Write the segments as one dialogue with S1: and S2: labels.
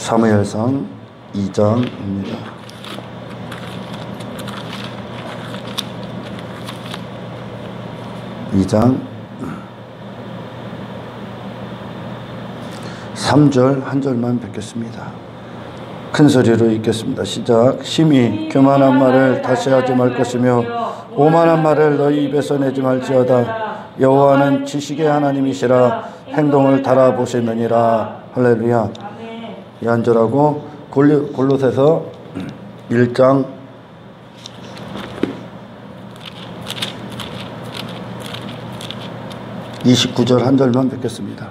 S1: 사무엘상 2장입니다. 이 장 3절 한 절만 뵙겠습니다. 큰 소리로 읽겠습니다. 시작. 심히 교만한 말을 다시 하지 말 것이며 오만한 말을 너희 입에서 내지 말지어다. 여호와는 지식의 하나님이시라 행동을 달아보시느니라. 할렐루야. 이 한 절하고 골로새서 1장 29절 한 절만 뵙겠습니다.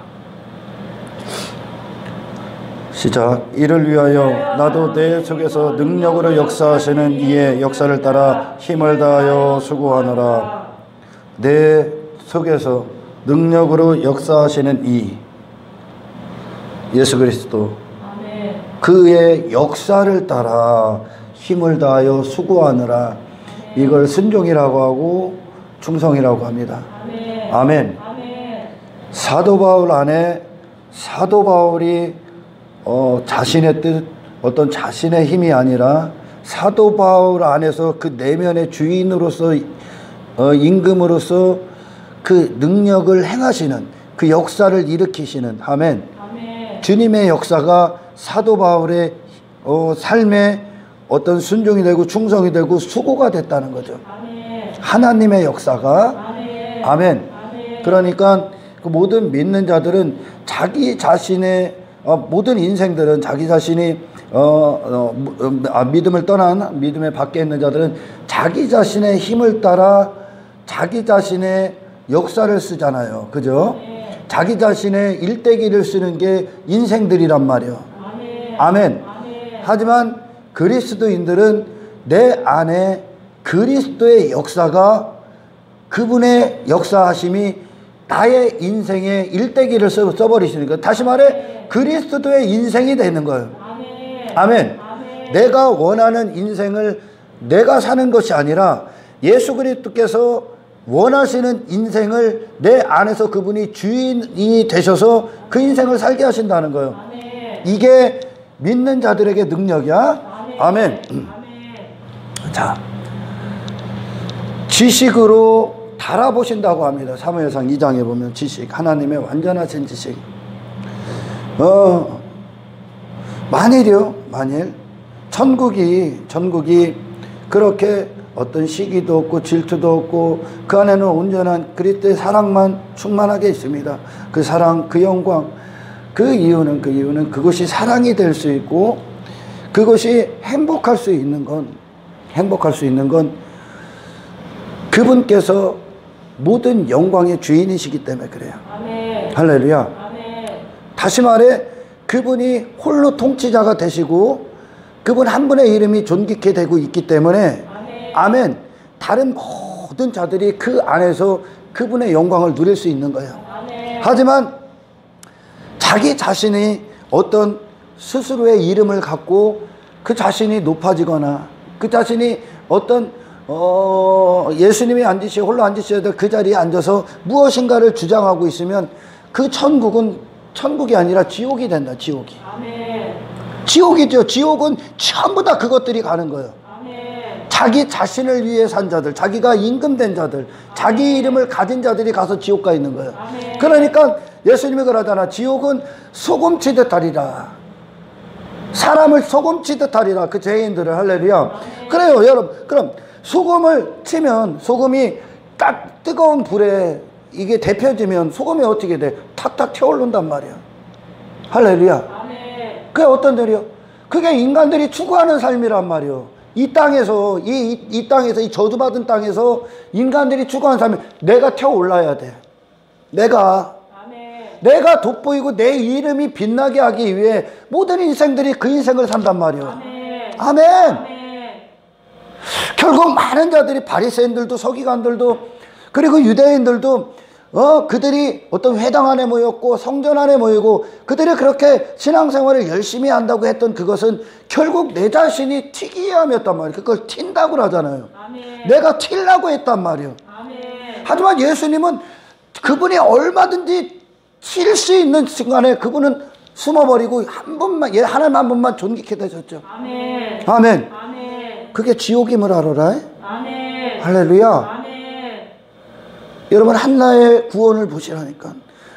S1: 시작. 이를 위하여 나도 내 속에서 능력으로 역사하시는 이의 역사를 따라 힘을 다하여 수고하노라. 내 속에서 능력으로 역사하시는 이 예수 그리스도, 그의 역사를 따라 힘을 다하여 수고하느라. 이걸 순종이라고 하고 충성이라고 합니다. 아멘. 사도 바울 안에 사도 바울이 자신의 뜻, 어떤 자신의 힘이 아니라 사도 바울 안에서 그 내면의 주인으로서 임금으로서 그 능력을 행하시는, 그 역사를 일으키시는, 아멘. 주님의 역사가 사도 바울의 삶에 어떤 순종이 되고 충성이 되고 수고가 됐다는 거죠. 하나님의 역사가, 아멘. 그러니까 그 모든 믿는 자들은 자기 자신의 모든 인생들은 자기 자신이 믿음을 떠난, 믿음에 밖에 있는 자들은 자기 자신의 힘을 따라 자기 자신의 역사를 쓰잖아요. 그죠? 자기 자신의 일대기를 쓰는 게 인생들이란 말이에요. 아멘. 하지만 그리스도인들은 내 안에 그리스도의 역사가, 그분의 역사하심이 나의 인생의 일대기를 써버리시니까, 다시 말해 그리스도의 인생이 되는 거예요. 아멘. 내가 원하는 인생을 내가 사는 것이 아니라 예수 그리스도께서 원하시는 인생을 내 안에서 그분이 주인이 되셔서 그 인생을 살게 하신다는 거예요. 이게 믿는 자들에게 능력이야. 아멘. 자, 지식으로 달아보신다고 합니다. 사무엘상 2장에 보면 지식, 하나님의 완전하신 지식. 만일 천국이 그렇게 어떤 시기도 없고 질투도 없고 그 안에는 온전한 그리스도의 사랑만 충만하게 있습니다. 그 사랑, 그 영광, 그 이유는 그것이 사랑이 될 수 있고 그것이 행복할 수 있는 건 그분께서 모든 영광의 주인이시기 때문에 그래요. 아멘. 할렐루야. 아멘. 다시 말해 그분이 홀로 통치자가 되시고 그분 한 분의 이름이 존귀케 되고 있기 때문에, 아멘. 다른 모든 자들이 그 안에서 그분의 영광을 누릴 수 있는 거예요. 아멘. 하지만 자기 자신이 어떤 스스로의 이름을 갖고 그 자신이 높아지거나 그 자신이 어떤 예수님이 홀로 앉으셔야 될 그 자리에 앉아서 무엇인가를 주장하고 있으면 그 천국은 천국이 아니라 지옥이 된다. 지옥이. 아멘. 지옥이죠. 지옥은 전부 다 그것들이 가는 거예요. 아멘. 자기 자신을 위해 산 자들, 자기가 임금된 자들, 자기 이름을 가진 자들이 가서 지옥 가 있는 거예요. 아멘. 그러니까 예수님이 그러잖아. 지옥은 소금치듯 하리라. 사람을 소금치듯 하리라. 그 죄인들을. 할렐루야. 아멘. 그래요 여러분. 그럼 소금을 치면 소금이 딱 뜨거운 불에 이게 데펴지면 소금이 어떻게 돼? 탁탁 튀어오른단 말이야. 할렐루야. 그게 어떤 일이요? 그게 인간들이 추구하는 삶이란 말이요. 이 땅에서 이 땅에서, 이 저주받은 땅에서 인간들이 추구하는 삶이 내가 튀어올라야 돼. 내가 돋보이고 내 이름이 빛나게 하기 위해 모든 인생들이 그 인생을 산단 말이요. 아멘. 결국 많은 자들이 바리새인들도 서기관들도 그리고 유대인들도 그들이 어떤 회당 안에 모였고 성전 안에 모이고 그들이 그렇게 신앙생활을 열심히 한다고 했던 그것은 결국 내 자신이 튀기 위함이었단 말이에요. 그걸 튄다고 하잖아요. 아멘. 내가 튀려고 했단 말이에요. 아멘. 하지만 예수님은 그분이 얼마든지 튈 수 있는 순간에 그분은 숨어버리고 한 분만, 하나님 한 분만 존귀케 되셨죠.
S2: 아멘.
S1: 아멘.
S2: 아멘.
S1: 그게 지옥임을 알아라.
S2: 아멘.
S1: 할렐루야.
S2: 아멘.
S1: 여러분, 한나의 구원을 보시라니까.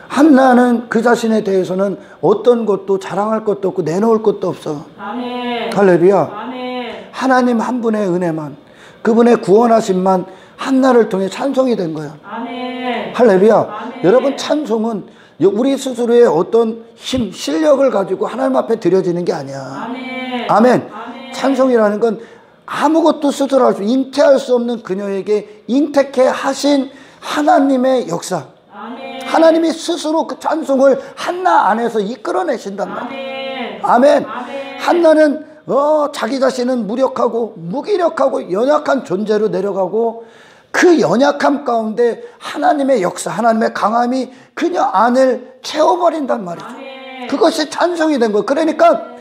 S1: 한나는 그 자신에 대해서는 어떤 것도 자랑할 것도 없고 내놓을 것도 없어.
S2: 아멘.
S1: 할렐루야.
S2: 아멘.
S1: 하나님 한 분의 은혜만, 그분의 구원하심만 한나를 통해 찬송이 된 거야.
S2: 아멘.
S1: 할렐루야.
S2: 아멘.
S1: 여러분, 찬송은 우리 스스로의 어떤 힘, 실력을 가지고 하나님 앞에 드려지는 게 아니야.
S2: 아멘.
S1: 아멘.
S2: 아멘.
S1: 찬송이라는 건 아무것도 스스로 할 수, 잉태할 수 없는 그녀에게 잉태케 하신 하나님의 역사.
S2: 아멘.
S1: 하나님이 스스로 그 찬송을 한나 안에서 이끌어내신단 말이에요.
S2: 아멘.
S1: 아멘.
S2: 아멘.
S1: 한나는 자기 자신은 무력하고 무기력하고 연약한 존재로 내려가고 그 연약함 가운데 하나님의 역사, 하나님의 강함이 그녀 안을 채워버린단 말이죠.
S2: 아멘.
S1: 그것이 찬송이 된 거예요. 그러니까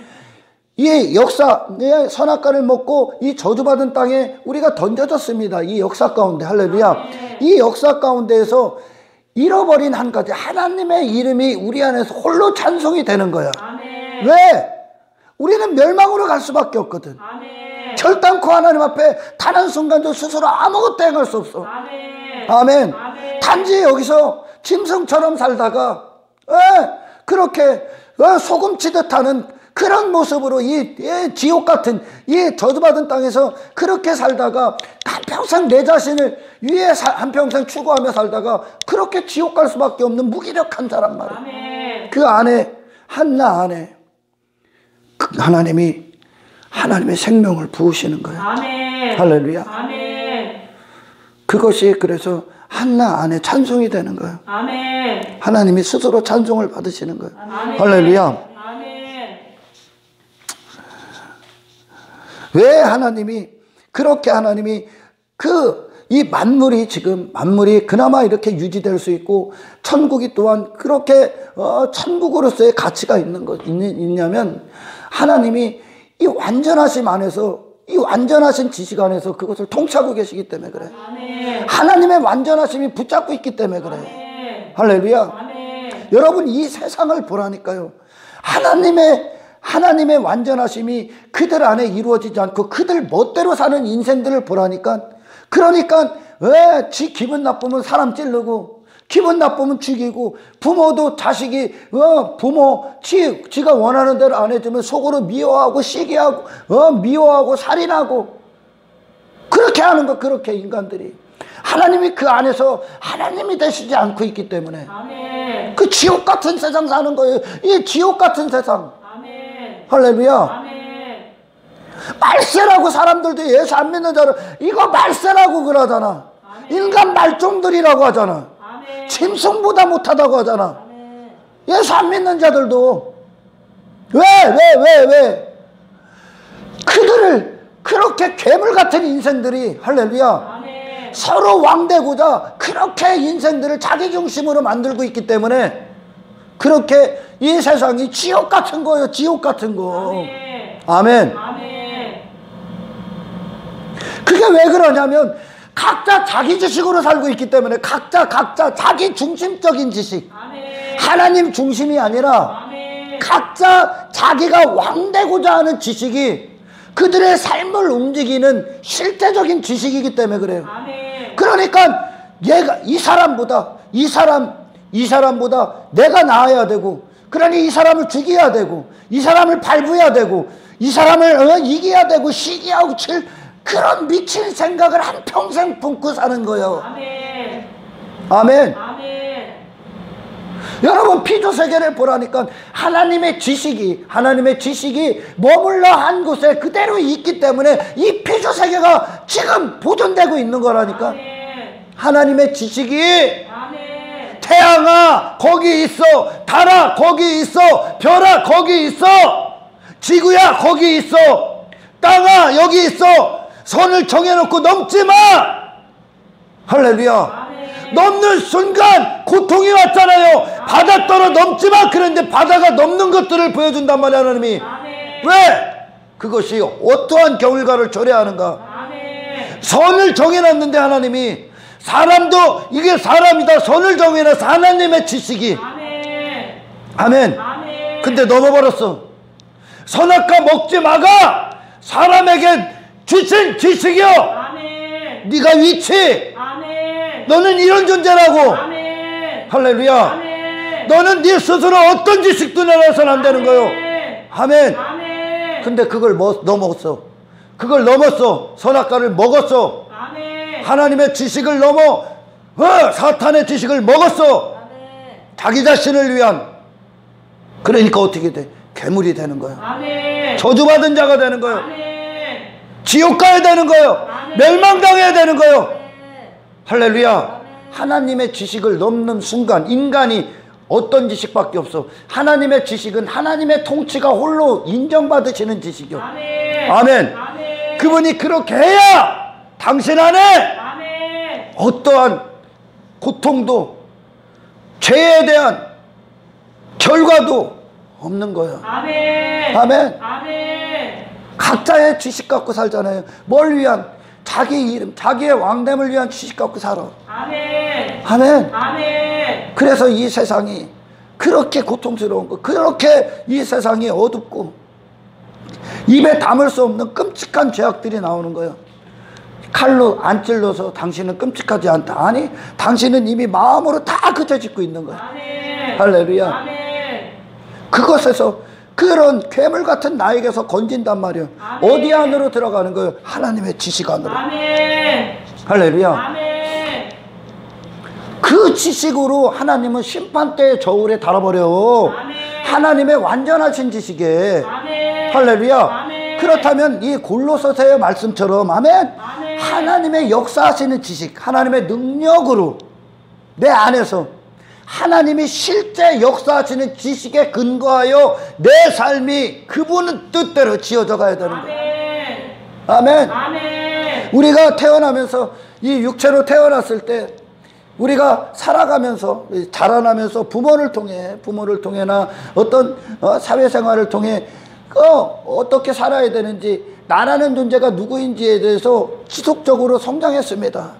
S1: 이 역사, 선악과를 먹고 이 저주받은 땅에 우리가 던져졌습니다. 이 역사 가운데. 할렐루야.
S2: 아멘.
S1: 이 역사 가운데에서 잃어버린 한 가지, 하나님의 이름이 우리 안에서 홀로 찬송이 되는 거야.
S2: 아멘.
S1: 왜? 우리는 멸망으로 갈 수밖에 없거든.
S2: 아멘.
S1: 결단코 하나님 앞에 단 한순간도 스스로 아무것도 행할 수 없어.
S2: 아멘.
S1: 아멘.
S2: 아멘.
S1: 단지 여기서 짐승처럼 살다가 그렇게 소금치듯 하는 그런 모습으로 이 지옥 같은 이 저주받은 땅에서 그렇게 살다가 한평생 내 자신을 위해 한평생 추구하며 살다가 그렇게 지옥 갈 수밖에 없는 무기력한 사람 말이야.
S2: 아멘.
S1: 그 안에, 한나 안에 하나님이 하나님의 생명을 부으시는 거예요.
S2: 아멘.
S1: 할렐루야.
S2: 아멘.
S1: 그것이 그래서 한나 안에 찬송이 되는 거예요.
S2: 아멘.
S1: 하나님이 스스로 찬송을 받으시는 거예요.
S2: 아멘.
S1: 할렐루야.
S2: 아멘.
S1: 왜 하나님이 그렇게 하나님이 이 만물이 지금 만물이 그나마 이렇게 유지될 수 있고 천국이 또한 그렇게 천국으로서의 가치가 있냐면 하나님이 이 완전하심 안에서 이 완전하신 지식 안에서 그것을 통치하고 계시기 때문에 그래.
S2: 아멘.
S1: 하나님의 완전하심이 붙잡고 있기 때문에 그래.
S2: 아멘.
S1: 할렐루야.
S2: 아멘.
S1: 여러분, 이 세상을 보라니까요. 하나님의 완전하심이 그들 안에 이루어지지 않고 그들 멋대로 사는 인생들을 보라니까. 그러니까 왜 지 기분 나쁘면 사람 찌르고 기분 나쁘면 죽이고 부모도 자식이 지가 원하는 대로 안 해주면 속으로 미워하고 시기하고 미워하고 살인하고 그렇게 하는 거. 그렇게 인간들이 하나님이 그 안에서 하나님이 되시지 않고 있기 때문에
S2: 아멘.
S1: 그 지옥 같은 세상 사는 거예요. 이 지옥 같은 세상.
S2: 아멘.
S1: 할렐루야.
S2: 아멘.
S1: 말세라고 사람들도 예수 안 믿는 자를 이거 말세라고 그러잖아.
S2: 아멘.
S1: 인간 말종들이라고 하잖아.
S2: 아멘.
S1: 짐승보다 못하다고 하잖아.
S2: 아멘.
S1: 예수 안 믿는 자들도 왜 그들을 그렇게 괴물 같은 인생들이 할렐루야
S2: 아멘.
S1: 서로 왕되고자 그렇게 인생들을 자기 중심으로 만들고 있기 때문에 그렇게 이 세상이 지옥 같은 거예요. 지옥 같은 거.
S2: 아멘.
S1: 아멘.
S2: 아멘.
S1: 그게 왜 그러냐면 각자 자기 지식으로 살고 있기 때문에 각자 자기 중심적인 지식,
S2: 아멘.
S1: 하나님 중심이 아니라
S2: 아멘.
S1: 각자 자기가 왕되고자 하는 지식이 그들의 삶을 움직이는 실제적인 지식이기 때문에 그래요.
S2: 아멘.
S1: 그러니까 얘가 이 사람보다 내가 나아야 되고, 그러니 이 사람을 죽여야 되고, 이 사람을 발부해야 되고, 이 사람을 이겨야 되고, 시기하고 그런 미친 생각을 한평생 품고 사는 거예요.
S2: 아멘.
S1: 아멘.
S2: 아멘.
S1: 여러분, 피조세계를 보라니까 하나님의 지식이 머물러 한 곳에 그대로 있기 때문에 이 피조세계가 지금 보존되고 있는 거라니까.
S2: 아멘.
S1: 하나님의 지식이
S2: 아멘.
S1: 태양아 거기 있어, 달아 거기 있어, 별아 거기 있어, 지구야 거기 있어, 땅아 여기 있어. 선을 정해놓고 넘지 마. 할렐루야.
S2: 아멘.
S1: 넘는 순간 고통이 왔잖아요. 바다 떨어 넘지 마. 그런데 바다가 넘는 것들을 보여준단 말이야 하나님이.
S2: 아멘.
S1: 왜? 그것이 어떠한 결과를 초래하는가.
S2: 아멘.
S1: 선을 정해놨는데 하나님이, 사람도 이게 사람이다 선을 정해놔서 하나님의 지식이.
S2: 아멘.
S1: 아멘.
S2: 아멘.
S1: 근데 넘어버렸어. 선악과 먹지 마가 사람에게 주신 지식이요.
S2: 아멘.
S1: 네가 위치.
S2: 아멘.
S1: 너는 이런 존재라고.
S2: 아멘.
S1: 할렐루야.
S2: 아멘.
S1: 너는 네 스스로 어떤 지식도 내놔서는 안 되는 거요. 아멘.
S2: 아멘.
S1: 근데 그걸 넘었어. 그걸 넘었어. 선악과를 먹었어.
S2: 아멘.
S1: 하나님의 지식을 넘어 사탄의 지식을 먹었어.
S2: 아멘.
S1: 자기 자신을 위한. 그러니까 어떻게 돼? 괴물이 되는 거예요.
S2: 아멘.
S1: 저주받은 자가 되는 거예요.
S2: 아멘.
S1: 지옥 가야 되는 거예요.
S2: 아멘.
S1: 멸망당해야 되는 거예요.
S2: 아멘.
S1: 할렐루야.
S2: 아멘.
S1: 하나님의 지식을 넘는 순간 인간이 어떤 지식밖에 없어. 하나님의 지식은 하나님의 통치가 홀로 인정받으시는 지식이요.
S2: 아멘.
S1: 아멘.
S2: 아멘.
S1: 그분이 그렇게 해야 당신 안에
S2: 아멘.
S1: 어떠한 고통도 죄에 대한 결과도 없는 거예요.
S2: 아멘.
S1: 아멘.
S2: 아멘.
S1: 각자의 지식 갖고 살잖아요. 뭘 위한? 자기 이름, 자기의 왕됨을 위한 지식 갖고 살아.
S2: 아멘.
S1: 아멘.
S2: 아멘.
S1: 그래서 이 세상이 그렇게 고통스러운 거, 그렇게 이 세상이 어둡고 입에 담을 수 없는 끔찍한 죄악들이 나오는 거예요. 칼로 안 찔러서 당신은 끔찍하지 않다. 아니, 당신은 이미 마음으로 다 그쳐짓고 있는 거예요.
S2: 아멘.
S1: 할렐루야.
S2: 아멘.
S1: 그것에서 그런 괴물 같은 나에게서 건진단 말이에요.
S2: 아멘.
S1: 어디 안으로 들어가는 거예요? 하나님의 지식 안으로.
S2: 아멘.
S1: 할렐루야.
S2: 아멘.
S1: 그 지식으로 하나님은 심판대의 저울에 달아버려.
S2: 아멘.
S1: 하나님의 완전하신 지식에.
S2: 아멘.
S1: 할렐루야.
S2: 아멘.
S1: 그렇다면 이 골로새서의 말씀처럼 아멘.
S2: 아멘.
S1: 하나님의 역사하시는 지식, 하나님의 능력으로 내 안에서 하나님이 실제 역사하시는 지식에 근거하여 내 삶이 그분의 뜻대로 지어져 가야 되는 거예요.
S2: 아멘.
S1: 아멘.
S2: 아멘.
S1: 우리가 태어나면서 이 육체로 태어났을 때 우리가 살아가면서 자라나면서 부모를 통해나 어떤 사회생활을 통해 어떻게 살아야 되는지 나라는 존재가 누구인지에 대해서 지속적으로 성장했습니다.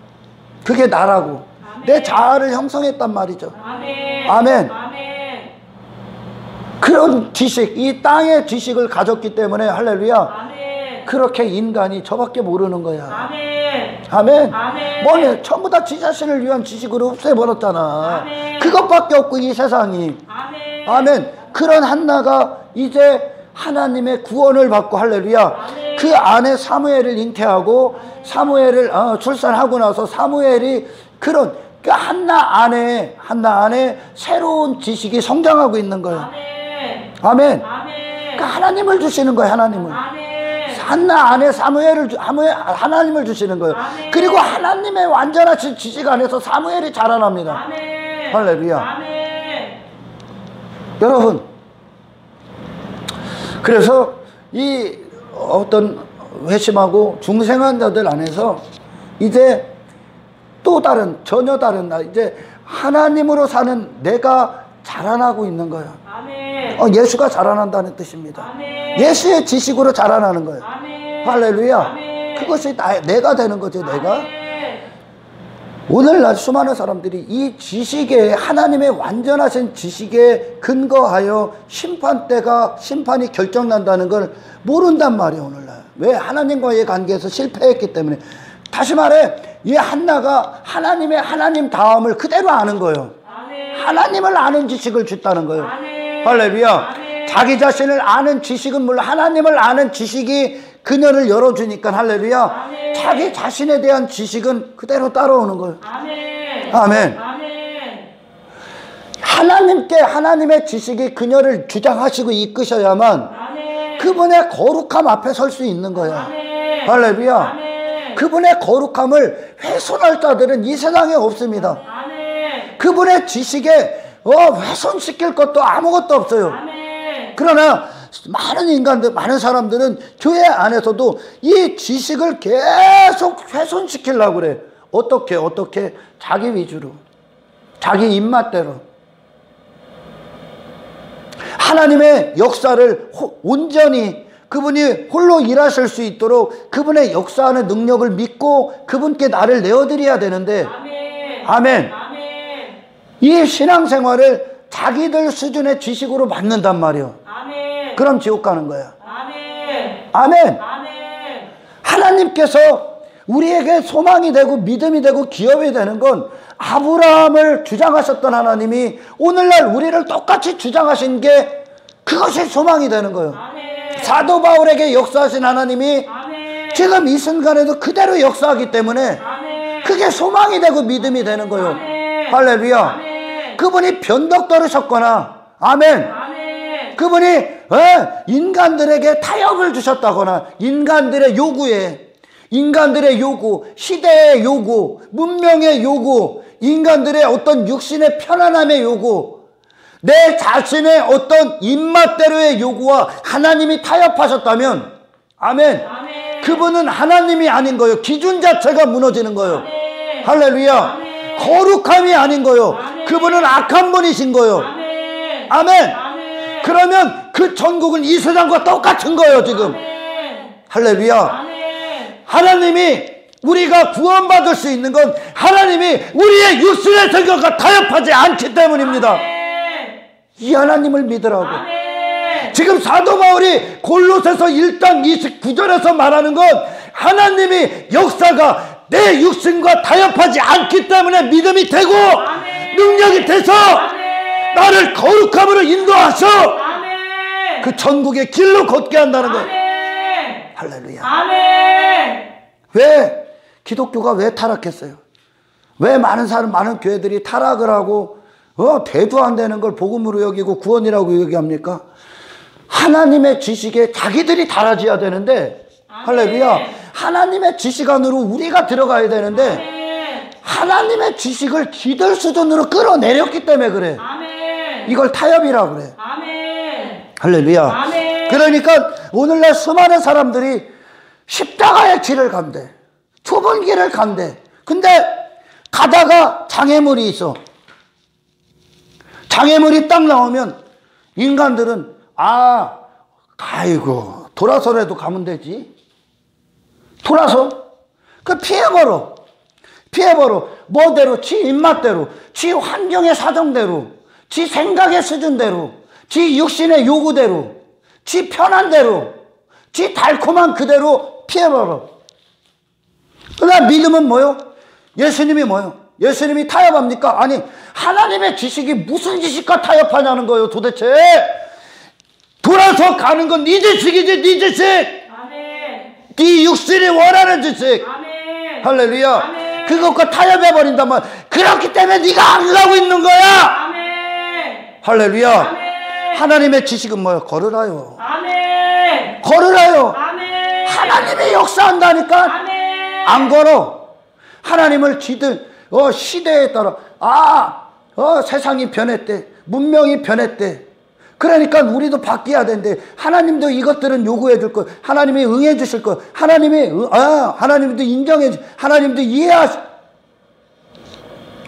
S1: 그게 나라고
S2: 아멘.
S1: 내 자아를 형성했단 말이죠.
S2: 아멘.
S1: 아멘.
S2: 아멘.
S1: 그런 지식, 이 땅의 지식을 가졌기 때문에 할렐루야.
S2: 아멘.
S1: 그렇게 인간이 저밖에 모르는 거야.
S2: 아멘.
S1: 아멘.
S2: 아멘.
S1: 뭐냐, 전부 다 지 자신을 위한 지식으로 없애버렸잖아.
S2: 아멘.
S1: 그것밖에 없고 이 세상이.
S2: 아멘.
S1: 아멘. 그런 한나가 이제 하나님의 구원을 받고 할렐루야.
S2: 아멘.
S1: 그 안에 사무엘을 잉태하고 사무엘을 출산하고 나서 사무엘이 그런 그 한나 안에 새로운 지식이 성장하고 있는 거예요.
S2: 아멘.
S1: 아멘.
S2: 아멘.
S1: 그 하나님을 주시는 거예요. 하나님을.
S2: 아멘.
S1: 한나 안에 하나님을 주시는 거예요.
S2: 아멘.
S1: 그리고 하나님의 완전하신 지식 안에서 사무엘이 자라납니다.
S2: 아멘.
S1: 할렐루야.
S2: 아멘.
S1: 여러분, 그래서 이 어떤 회심하고 중생한 자들 안에서 이제 또 다른, 전혀 다른 나, 이제 하나님으로 사는 내가 자라나고 있는 거예요.
S2: 아멘.
S1: 예수가 자라난다는 뜻입니다.
S2: 아멘.
S1: 예수의 지식으로 자라나는 거예요.
S2: 아멘.
S1: 할렐루야.
S2: 아멘.
S1: 그것이 내가 되는 거죠. 내가.
S2: 아멘.
S1: 오늘날 수많은 사람들이 이 지식에, 하나님의 완전하신 지식에 근거하여 심판이 결정난다는 걸 모른단 말이에요. 오늘날. 왜? 하나님과의 관계에서 실패했기 때문에. 다시 말해, 이 한나가 하나님 다음을 그대로 아는 거예요.
S2: 아멘.
S1: 하나님을 아는 지식을 줬다는 거예요.
S2: 아멘.
S1: 할렐루야.
S2: 아멘.
S1: 자기 자신을 아는 지식은 물론 하나님을 아는 지식이 그녀를 열어주니까 할렐루야.
S2: 아멘.
S1: 자기 자신에 대한 지식은 그대로 따라오는 거예요.
S2: 아멘.
S1: 아멘.
S2: 아멘.
S1: 하나님의 지식이 그녀를 주장하시고 이끄셔야만
S2: 아멘.
S1: 그분의 거룩함 앞에 설 수 있는 거야.
S2: 아멘.
S1: 할렐루야.
S2: 아멘.
S1: 그분의 거룩함을 훼손할 자들은 이 세상에 없습니다.
S2: 아멘.
S1: 그분의 지식에 훼손시킬 것도 아무것도 없어요.
S2: 아멘.
S1: 그러나 많은 사람들은 교회 안에서도 이 지식을 계속 훼손시키려고 그래. 어떻게? 자기 위주로, 자기 입맛대로. 하나님의 역사를 온전히 그분이 홀로 일하실 수 있도록 그분의 역사하는 능력을 믿고 그분께 나를 내어드려야 되는데,
S2: 아멘.
S1: 아멘.
S2: 아멘.
S1: 이 신앙생활을 자기들 수준의 지식으로 맞는단 말이요.
S2: 아멘.
S1: 그럼 지옥 가는 거야.
S2: 아멘.
S1: 아멘.
S2: 아멘.
S1: 하나님께서 우리에게 소망이 되고 믿음이 되고 기업이 되는 건 아브라함을 주장하셨던 하나님이 오늘날 우리를 똑같이 주장하신 게 그것이 소망이 되는 거예요.
S2: 아멘.
S1: 사도 바울에게 역사하신 하나님이
S2: 아멘.
S1: 지금 이 순간에도 그대로 역사하기 때문에
S2: 아멘.
S1: 그게 소망이 되고 믿음이 되는 거예요.
S2: 아멘.
S1: 할렐루야.
S2: 아멘.
S1: 그분이 변덕 떨으셨거나 아멘.
S2: 아멘.
S1: 그분이 인간들에게 타협을 주셨다거나 인간들의 요구, 시대의 요구, 문명의 요구, 인간들의 어떤 육신의 편안함의 요구, 내 자신의 어떤 입맛대로의 요구와 하나님이 타협하셨다면 아멘.
S2: 아멘.
S1: 그분은 하나님이 아닌 거예요. 기준 자체가 무너지는 거예요.
S2: 아멘.
S1: 할렐루야.
S2: 아멘.
S1: 거룩함이 아닌 거예요.
S2: 아멘.
S1: 그분은 악한 분이신 거예요.
S2: 아멘.
S1: 아멘.
S2: 아멘.
S1: 그러면 그 천국은 이 세상과 똑같은 거예요, 지금.
S2: 아멘.
S1: 할렐루야.
S2: 아멘.
S1: 하나님이 우리가 구원받을 수 있는 건 하나님이 우리의 육신의 생각과 타협하지 않기 때문입니다.
S2: 아멘.
S1: 이 하나님을 믿으라고.
S2: 아멘.
S1: 지금 사도 바울이 골로새서 1장 29절에서 말하는 건 하나님이 역사가 내 육신과 타협하지 않기 때문에 믿음이 되고
S2: 아멘.
S1: 능력이 돼서
S2: 아멘.
S1: 나를 거룩함으로 인도하셔
S2: 아멘.
S1: 그 천국의 길로 걷게 한다는 거예요.
S2: 아멘.
S1: 할렐루야.
S2: 아멘.
S1: 왜 기독교가 왜 타락했어요? 왜 많은 교회들이 타락을 하고 대도 안 되는 걸 복음으로 여기고 구원이라고 얘기합니까? 하나님의 지식에 자기들이 달아져야 되는데 할렐루야. 하나님의 지식 안으로 우리가 들어가야 되는데
S2: 아멘.
S1: 하나님의 지식을 지들 수준으로 끌어내렸기 때문에 그래.
S2: 아멘.
S1: 이걸 타협이라고 그래.
S2: 아멘.
S1: 할렐루야.
S2: 아멘.
S1: 그러니까 오늘날 수많은 사람들이 십자가의 길을 간대. 좁은 길을 간대. 근데 가다가 장애물이 있어. 장애물이 딱 나오면 인간들은 아이고 돌아서라도 가면 되지. 돌아서 그 피해버려. 뭐대로 지 입맛대로 지 환경의 사정대로 지 생각의 수준대로 지 육신의 요구대로 지 편한대로 지 달콤한 그대로 피해버려. 그러나 믿음은 뭐요? 예수님이 뭐요? 예수님이 타협합니까? 아니 하나님의 지식이 무슨 지식과 타협하냐는 거예요. 도대체 돌아서 가는 건 네 지식이지. 네 지식.
S2: 아멘.
S1: 네 육신이 원하는 지식.
S2: 아멘.
S1: 할렐루야.
S2: 아멘.
S1: 그것과 타협해버린단 말이야. 그렇기 때문에 네가 안 가고 있는 거야.
S2: 아멘.
S1: 할렐루야.
S2: 아멘.
S1: 하나님의 지식은 뭐예요? 걸으라요.
S2: 아멘.
S1: 걸으라요.
S2: 아멘.
S1: 하나님이 역사한다니까.
S2: 아멘.
S1: 안 걸어. 하나님을 지들 시대에 따라 세상이 변했대. 문명이 변했대. 그러니까 우리도 바뀌어야 된대. 하나님도 이것들은 요구해 줄 거. 하나님이 응해 주실 거. 하나님도 인정해 주. 하나님도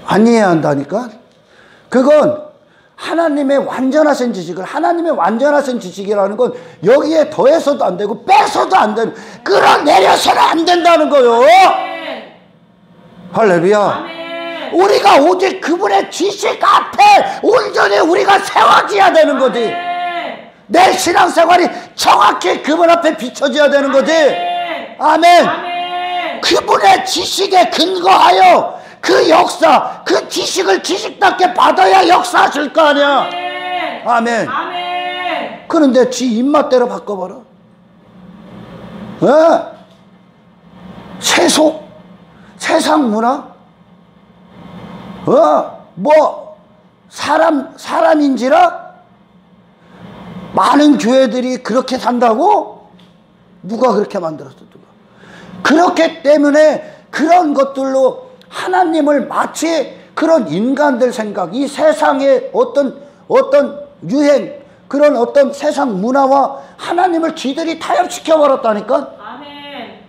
S1: 안 이해해야 한다니까. 그건 하나님의 완전하신 지식을 하나님의 완전하신 지식이라는 건 여기에 더해서도 안 되고 빼서도 안 되는 끌어내려서는 안 된다는 거요. 할렐루야.
S2: 아멘.
S1: 우리가 오직 그분의 지식 앞에 온전히 우리가 세워져야 되는 거지.
S2: 아멘.
S1: 내 신앙생활이 정확히 그분 앞에 비춰져야 되는 거지.
S2: 아멘.
S1: 아멘.
S2: 아멘.
S1: 그분의 지식에 근거하여 그 역사, 그 지식을 지식답게 받아야 역사하실 거 아니야.
S2: 아멘.
S1: 아멘.
S2: 아멘.
S1: 그런데 지 입맛대로 바꿔버려. 세속, 세상 문화, 사람인지라 많은 교회들이 그렇게 산다고? 누가 그렇게 만들었어? 누가? 그렇기 때문에 그런 것들로 하나님을 마치 그런 인간들 생각, 이 세상의 어떤 유행, 그런 어떤 세상 문화와 하나님을 지들이 타협시켜 버렸다니까?
S2: 아멘.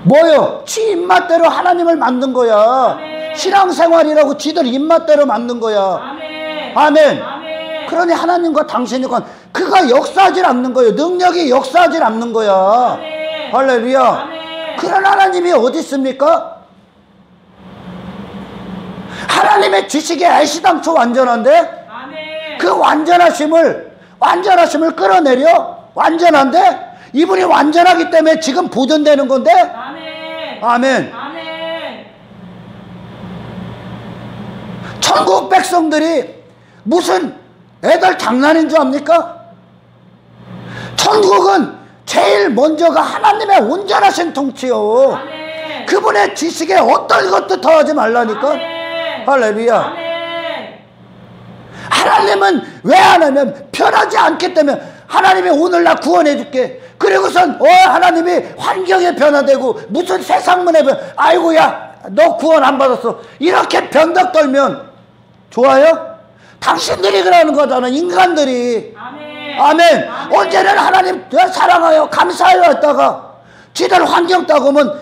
S1: 뭐요? 지 입맛대로 하나님을 만든 거야.
S2: 아멘.
S1: 신앙생활이라고 지들 입맛대로 만든 거야.
S2: 아멘.
S1: 아멘.
S2: 아멘.
S1: 그러니 하나님과 당신과 그가 역사하지 않는 거예요. 능력이 역사하지 않는 거야.
S2: 아멘.
S1: 할렐루야.
S2: 아멘.
S1: 그런 하나님이 어디 있습니까? 하나님의 지식이 애시당초 완전한데
S2: 아멘.
S1: 그 완전하심을 끌어내려. 완전한데 이분이 완전하기 때문에 지금 보존되는 건데.
S2: 아멘.
S1: 아멘.
S2: 아멘.
S1: 천국 백성들이 무슨 애들 장난인 줄 압니까? 천국은 제일 먼저가 하나님의 온전하신 통치요.
S2: 아멘.
S1: 그분의 지식에 어떤 것도 더하지 말라니까.
S2: 아멘.
S1: 할렐루야.
S2: 아멘.
S1: 하나님은 왜 안 하면 편하지 않기 때문에 하나님이 오늘 나 구원해 줄게. 그리고선 하나님이 환경에 변화되고 무슨 세상문에 아이고야 너 구원 안 받았어. 이렇게 변덕 떨면 좋아요? 당신들이 그러는 거잖아. 인간들이.
S2: 아멘.
S1: 아멘. 언제는 하나님 사랑하여 감사하여 했다가 지들 환경 따고면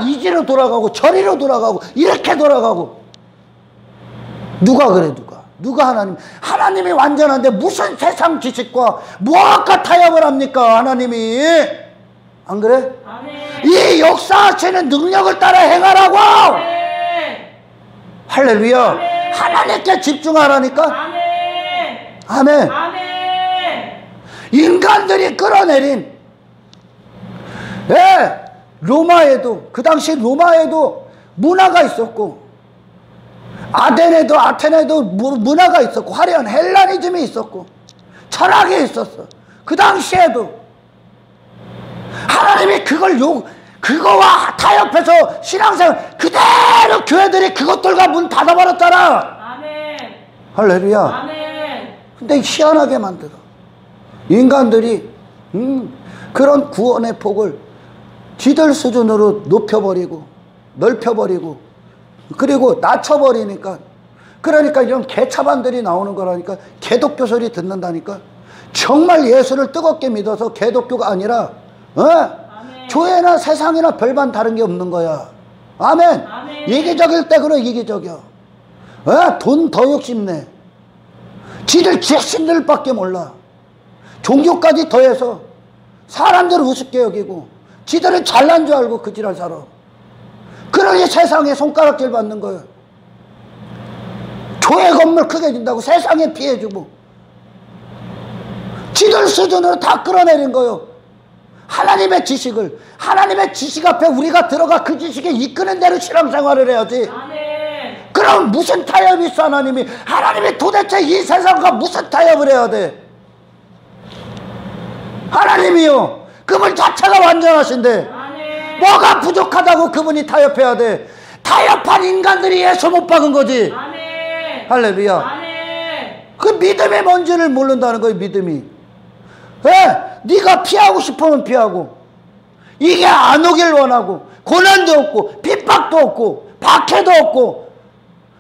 S1: 이지로 돌아가고 저리로 돌아가고 이렇게 돌아가고. 누가 그래? 누가 하나님이 완전한데 무슨 세상 지식과 무엇과 타협을 합니까? 하나님이. 안 그래?
S2: 아멘.
S1: 이 역사하시는 능력을 따라 행하라고.
S2: 아멘.
S1: 할렐루야.
S2: 아멘.
S1: 하나님께 집중하라니까.
S2: 아멘.
S1: 아멘.
S2: 아멘.
S1: 인간들이 끌어내린 로마에도 그 당시 로마에도 문화가 있었고 아테네도 문화가 있었고 화려한 헬라니즘이 있었고 철학이 있었어. 그 당시에도 하나님이 그거와 타협해서 신앙생활 그대로 교회들이 그것들과 문 닫아버렸잖아.
S2: 아멘.
S1: 할렐루야.
S2: 아멘.
S1: 근데 희한하게 만들어. 인간들이 그런 구원의 폭을 지들 수준으로 높여버리고 넓혀버리고 그리고 낮춰버리니까 그러니까 이런 개차반들이 나오는 거라니까. 개독교 소리 듣는다니까. 정말 예수를 뜨겁게 믿어서 개독교가 아니라 교회나 세상이나 별반 다른 게 없는 거야. 아멘.
S2: 아멘.
S1: 이기적일 때 그래. 이기적이야. 돈 더 욕심내. 지들 자신들 밖에 몰라. 종교까지 더해서 사람들을 우습게 여기고 지들은 잘난 줄 알고 그 지랄 살아. 그러니 세상에 손가락질 받는 거예요. 교회 건물 크게 준다고 세상에 피해주고 지들 수준으로 다 끌어내린 거예요. 하나님의 지식 앞에 우리가 들어가 그 지식에 이끄는 대로 신앙생활을 해야지.
S2: 아멘.
S1: 그럼 무슨 타협이 있어? 하나님이 도대체 이 세상과 무슨 타협을 해야 돼? 하나님이요 그분 자체가 완전하신데
S2: 아멘.
S1: 뭐가 부족하다고 그분이 타협해야 돼? 타협한 인간들이 예수 못 박은 거지.
S2: 아멘.
S1: 할렐루야.
S2: 아멘.
S1: 그 믿음이 뭔지를 모른다는 거예요. 믿음이. 네가 피하고 싶으면 피하고 이게 안 오길 원하고 고난도 없고 핍박도 없고 박해도 없고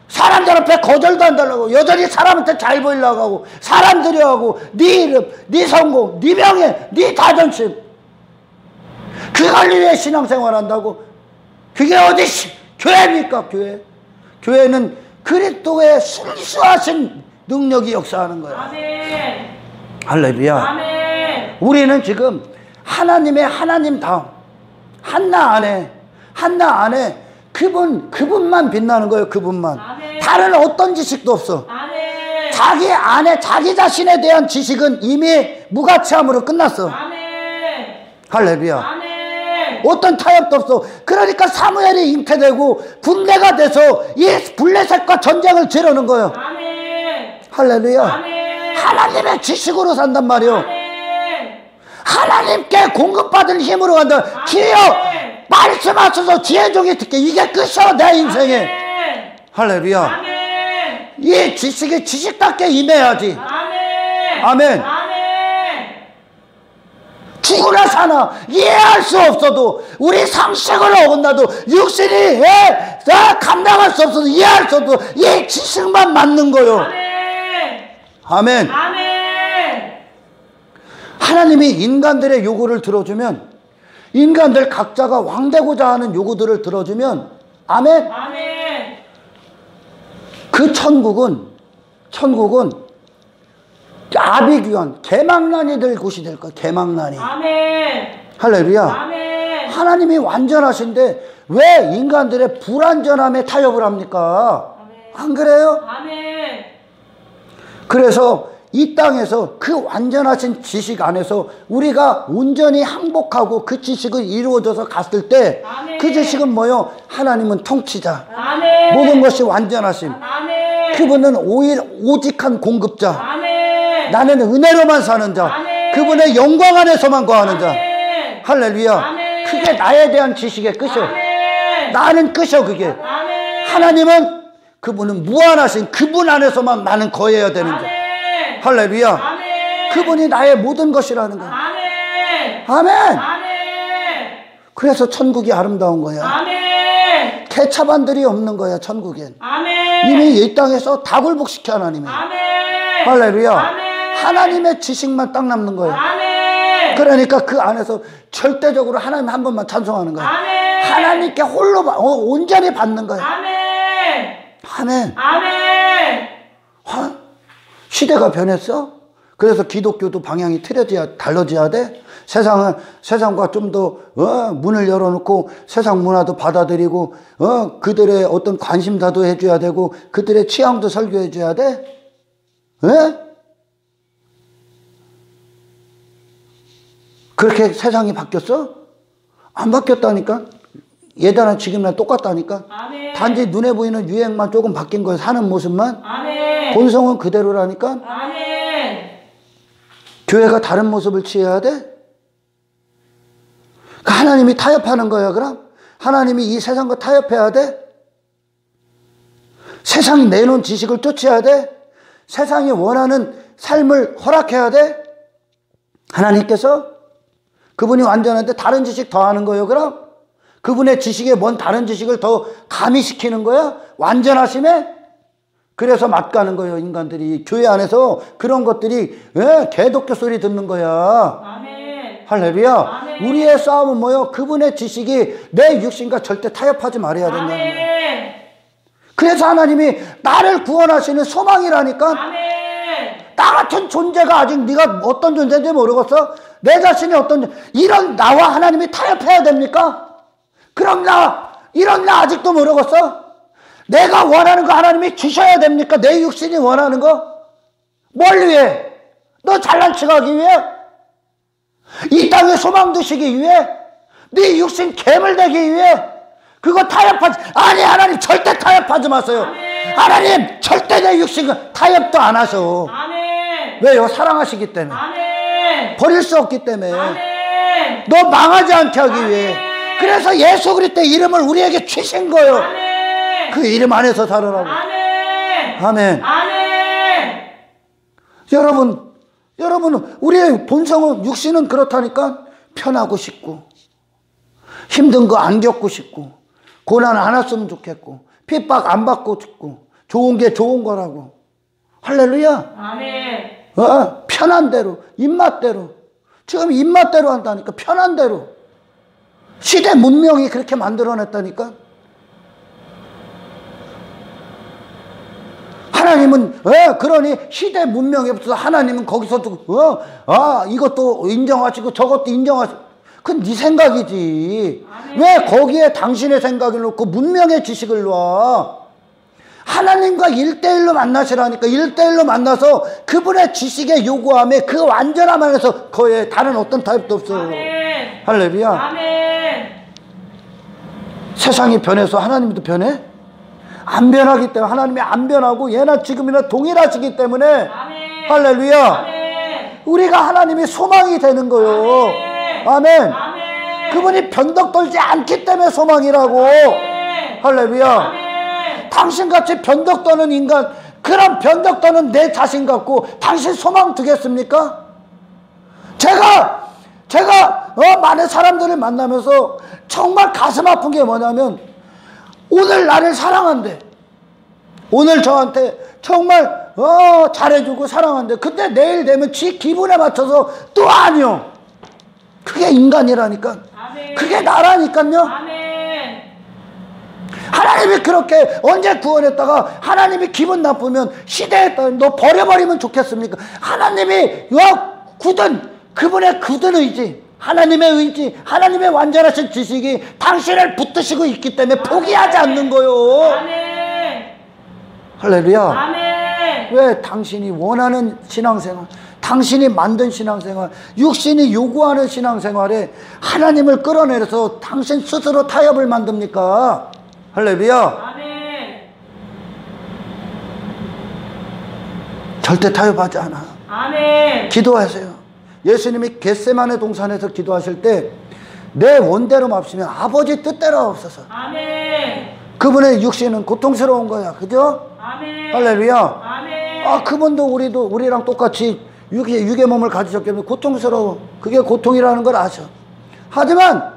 S1: 사람들 앞에 거절도 안 달라고 여전히 사람한테 잘 보이려고 하고 사람들이 하고 네 이름, 네 성공, 네 명예, 네 자존심 그걸 위해 신앙생활 한다고? 그게 어디 교회입니까? 교회는 그리스도의 순수하신 능력이 역사하는 거야.
S2: 아멘.
S1: 할렐루야.
S2: 아멘.
S1: 우리는 지금 하나님의 하나님다움 한나 안에 그분만 빛나는 거예요. 그분만.
S2: 아멘.
S1: 다른 어떤 지식도 없어.
S2: 아멘.
S1: 자기 안에 자기 자신에 대한 지식은 이미 무가치함으로 끝났어.
S2: 아멘.
S1: 할렐루야.
S2: 아멘.
S1: 어떤 타협도 없어. 그러니까 사무엘이 잉태되고 군대가 돼서 이 블레셋과 전쟁을 지르는 거예요.
S2: 아멘.
S1: 할렐루야.
S2: 아멘.
S1: 하나님의 지식으로 산단 말이요.
S2: 아멘.
S1: 하나님께 공급받은 힘으로 간다. 주여 말씀하셔서 지혜종이 듣게. 이게 끝이야 내 인생에.
S2: 아멘.
S1: 할렐루야.
S2: 아멘.
S1: 이 지식이 지식답게 임해야지.
S2: 아멘.
S1: 아멘.
S2: 아멘.
S1: 죽으나 사나 이해할 수 없어도 우리 상식을 어긋나도 육신이 감당할 수 없어도 이해할 수 없어도 이 지식만 맞는 거요.
S2: 아멘.
S1: 아멘.
S2: 아멘.
S1: 하나님이 인간들의 요구를 들어주면 인간들 각자가 왕되고자 하는 요구들을 들어주면 아멘.
S2: 아멘.
S1: 그 천국은 아비규환 개망난이 될 곳이 될 거야. 개망난이.
S2: 아멘.
S1: 할렐루야.
S2: 아멘.
S1: 하나님이 완전하신데 왜 인간들의 불완전함에 타협을 합니까?
S2: 아멘.
S1: 안 그래요?
S2: 아멘.
S1: 그래서 이 땅에서 그 완전하신 지식 안에서 우리가 온전히 항복하고 그 지식을 이루어져서 갔을 때 그 지식은 뭐요? 하나님은 통치자.
S2: 아멘.
S1: 모든 것이 완전하심.
S2: 아멘.
S1: 그분은 오직한 공급자.
S2: 아멘.
S1: 나는 은혜로만 사는 자.
S2: 아멘.
S1: 그분의 영광 안에서만 거하는 자.
S2: 아멘.
S1: 할렐루야.
S2: 아멘.
S1: 그게 나에 대한 지식의 끝이요.
S2: 아멘.
S1: 나는 끝이요 그게.
S2: 아멘.
S1: 하나님은 그분은 무한하신 그분 안에서만 나는 거해야 되는 자.
S2: 아멘.
S1: 할렐루야.
S2: 아멘.
S1: 그분이 나의 모든 것이라는 거야.
S2: 아멘.
S1: 아멘.
S2: 아멘.
S1: 그래서 천국이 아름다운 거야.
S2: 아멘.
S1: 개차반들이 없는 거야 천국엔.
S2: 아멘.
S1: 이미 이 땅에서 다 굴복시켜 하나님이.
S2: 아멘.
S1: 할렐루야.
S2: 아멘.
S1: 하나님의 지식만 딱 남는 거야.
S2: 아멘.
S1: 그러니까 그 안에서 절대적으로 하나님 한 번만 찬송하는 거야.
S2: 아멘.
S1: 하나님께 홀로 온전히 받는 거야.
S2: 아멘.
S1: 아멘.
S2: 아멘.
S1: 시대가 변했어? 그래서 기독교도 방향이 달라져야 돼? 세상과 좀 더, 문을 열어놓고 세상 문화도 받아들이고, 그들의 어떤 관심사도 해줘야 되고, 그들의 취향도 설교해줘야 돼? 그렇게 세상이 바뀌었어? 안 바뀌었다니까? 예전에 지금이랑 똑같다니까?
S2: 아멘.
S1: 단지 눈에 보이는 유행만 조금 바뀐 거야, 사는 모습만?
S2: 아멘.
S1: 본성은 그대로라니까?
S2: 아멘.
S1: 교회가 다른 모습을 취해야 돼? 하나님이 타협하는 거야 그럼? 하나님이 이 세상과 타협해야 돼? 세상이 내놓은 지식을 쫓아야 돼? 세상이 원하는 삶을 허락해야 돼? 하나님께서? 그분이 완전한데 다른 지식 더 하는 거예요 그럼? 그분의 지식에 뭔 다른 지식을 더 가미시키는 거야? 완전하심에? 그래서 맞가는 거예요 인간들이. 교회 안에서 그런 것들이 개독교 소리 듣는 거야.
S2: 아멘.
S1: 할렐루야.
S2: 아멘.
S1: 우리의 싸움은 뭐요? 그분의 지식이 내 육신과 절대 타협하지 말아야 된다는 거예요.
S2: 아멘.
S1: 그래서 하나님이 나를 구원하시는 소망이라니까.
S2: 아멘.
S1: 나 같은 존재가 아직 네가 어떤 존재인지 모르겠어? 내 자신이 어떤 이런 나와 하나님이 타협해야 됩니까? 그럼 이런 나 아직도 모르겠어? 내가 원하는 거 하나님이 주셔야 됩니까? 내 육신이 원하는 거? 뭘 위해? 너 잘난 척하기 위해? 이 땅에 소망 두시기 위해? 네 육신 괴물 되기 위해? 그거 타협하지. 아니 하나님 절대 타협하지 마세요.
S2: 아멘.
S1: 하나님 절대 내 육신 타협도 안 하셔.
S2: 아멘.
S1: 왜요? 사랑하시기 때문에.
S2: 아멘.
S1: 버릴 수 없기 때문에.
S2: 아멘.
S1: 너 망하지 않게 하기
S2: 아멘.
S1: 위해. 그래서 예수 그리스도의 이름을 우리에게 주신 거예요.
S2: 아멘.
S1: 그 이름 안에서 살으라고.
S2: 아멘.
S1: 아멘.
S2: 아멘.
S1: 여러분 우리의 본성은 육신은 그렇다니까. 편하고 싶고 힘든 거 안 겪고 싶고 고난 안 왔으면 좋겠고 핍박 안 받고 싶고 좋은 게 좋은 거라고. 할렐루야.
S2: 아멘.
S1: 편한 대로 입맛대로. 지금 입맛대로 한다니까. 편한 대로. 시대 문명이 그렇게 만들어냈다니까. 하나님은 그러니 시대 문명에 붙어서 하나님은 거기서도 이것도 인정하시고 저것도 인정하시고. 그건 네 생각이지.
S2: 아멘.
S1: 왜 거기에 당신의 생각을 놓고 문명의 지식을 놔? 하나님과 1대1로 만나시라니까. 1대1로 만나서 그분의 지식의 요구함에 그 완전함 안에서 거의 다른 어떤 타입도 없어요.
S2: 아멘.
S1: 할렐루야.
S2: 아멘.
S1: 세상이 변해서 하나님도 변해? 안 변하기 때문에. 하나님이 안 변하고 예나 지금이나 동일하시기 때문에.
S2: 아멘.
S1: 할렐루야.
S2: 아멘.
S1: 우리가 하나님의 소망이 되는 거예요. 아멘.
S2: 아멘.
S1: 그분이 변덕 떨지 않기 때문에 소망이라고.
S2: 아멘.
S1: 할렐루야.
S2: 아멘.
S1: 당신같이 변덕 떠는 인간, 그런 변덕 떠는 내 자신 갖고 당신 소망 두겠습니까? 제가 많은 사람들을 만나면서 정말 가슴 아픈 게 뭐냐면, 오늘 나를 사랑한대. 오늘 저한테 정말 잘해주고 사랑한대. 근데 내일 되면 지 기분에 맞춰서 또 아니요. 그게 인간이라니까.
S2: 아멘.
S1: 그게 나라니까요.
S2: 아멘.
S1: 하나님이 그렇게 언제 구원했다가 하나님이 기분 나쁘면 시대에 너 버려버리면 좋겠습니까? 하나님이 그분의 굳은 의지, 하나님의 의지, 하나님의 완전하신 지식이 당신을 붙드시고 있기 때문에 포기하지 않는 거요.
S2: 아멘.
S1: 할렐루야.
S2: 아멘.
S1: 왜? 당신이 원하는 신앙생활, 당신이 만든 신앙생활, 육신이 요구하는 신앙생활에 하나님을 끌어내려서 당신 스스로 타협을 만듭니까? 할렐루야.
S2: 아멘.
S1: 절대 타협하지 않아.
S2: 아멘.
S1: 기도하세요. 예수님이 겟세마네 동산에서 기도하실 때 내 원대로 맙시면 아버지 뜻대로 없어서.
S2: 아멘.
S1: 그분의 육신은 고통스러운 거야. 그죠?
S2: 아멘.
S1: 할렐루야.
S2: 아멘.
S1: 아, 그분도 우리랑 똑같이 육의 몸을 가지셨기 때문에 고통스러워. 그게 고통이라는 걸 아셔. 하지만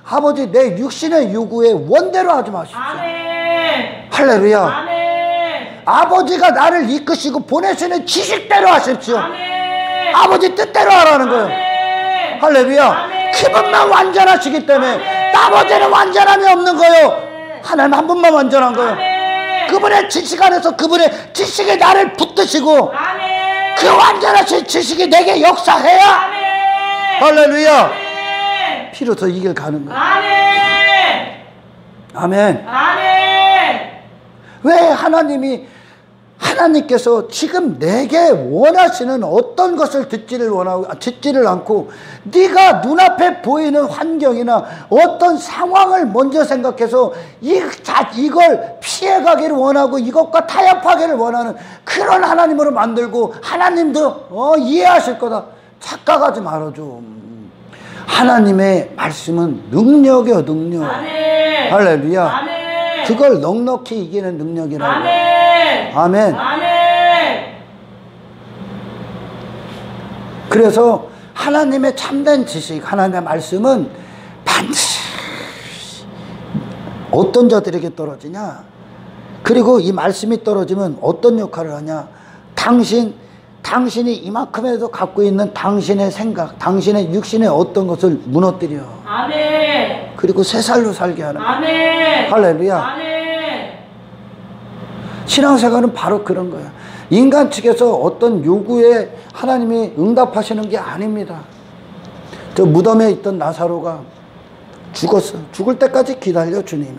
S1: 아버지 내 육신의 요구에 원대로 하지 마십시오.
S2: 아멘.
S1: 할렐루야.
S2: 아멘.
S1: 아버지가 나를 이끄시고 보내시는 지식대로 하십시오.
S2: 아멘.
S1: 아버지 뜻대로 하라는 거예요.
S2: 아멘.
S1: 할렐루야.
S2: 아멘.
S1: 그분만 완전하시기 때문에
S2: 아멘.
S1: 나머지는 완전함이 없는 거예요. 하나님 한 분만 완전한 거예요.
S2: 아멘.
S1: 그분의 지식 안에서 그분의 지식이 나를 붙드시고
S2: 아멘.
S1: 그 완전하신 지식이 내게 역사해야
S2: 아멘.
S1: 할렐루야
S2: 아멘.
S1: 비로소 이 길 가는 거예요.
S2: 아멘.
S1: 아멘.
S2: 아멘.
S1: 왜 하나님께서 지금 내게 원하시는 어떤 것을 듣지를 않고 네가 눈앞에 보이는 환경이나 어떤 상황을 먼저 생각해서 이걸 피해가기를 원하고 이것과 타협하기를 원하는 그런 하나님으로 만들고 하나님도 이해하실 거다. 착각하지 말아줘. 하나님의 말씀은 능력이요, 능력.
S2: 아멘.
S1: 할렐루야.
S2: 아멘.
S1: 그걸 넉넉히 이기는 능력이라고.
S2: 아멘.
S1: 아멘.
S2: 아멘.
S1: 그래서 하나님의 참된 지식, 하나님의 말씀은 반드시 어떤 자들에게 떨어지냐? 그리고 이 말씀이 떨어지면 어떤 역할을 하냐? 당신이 이만큼에도 갖고 있는 당신의 생각, 당신의 육신의 어떤 것을 무너뜨려.
S2: 아멘.
S1: 그리고 새 살로 살게 하는 거야.
S2: 아멘.
S1: 할렐루야.
S2: 아멘.
S1: 신앙생활은 바로 그런 거야. 인간 측에서 어떤 요구에 하나님이 응답하시는 게 아닙니다. 저 무덤에 있던 나사로가 죽었어. 죽을 때까지 기다려 주님이.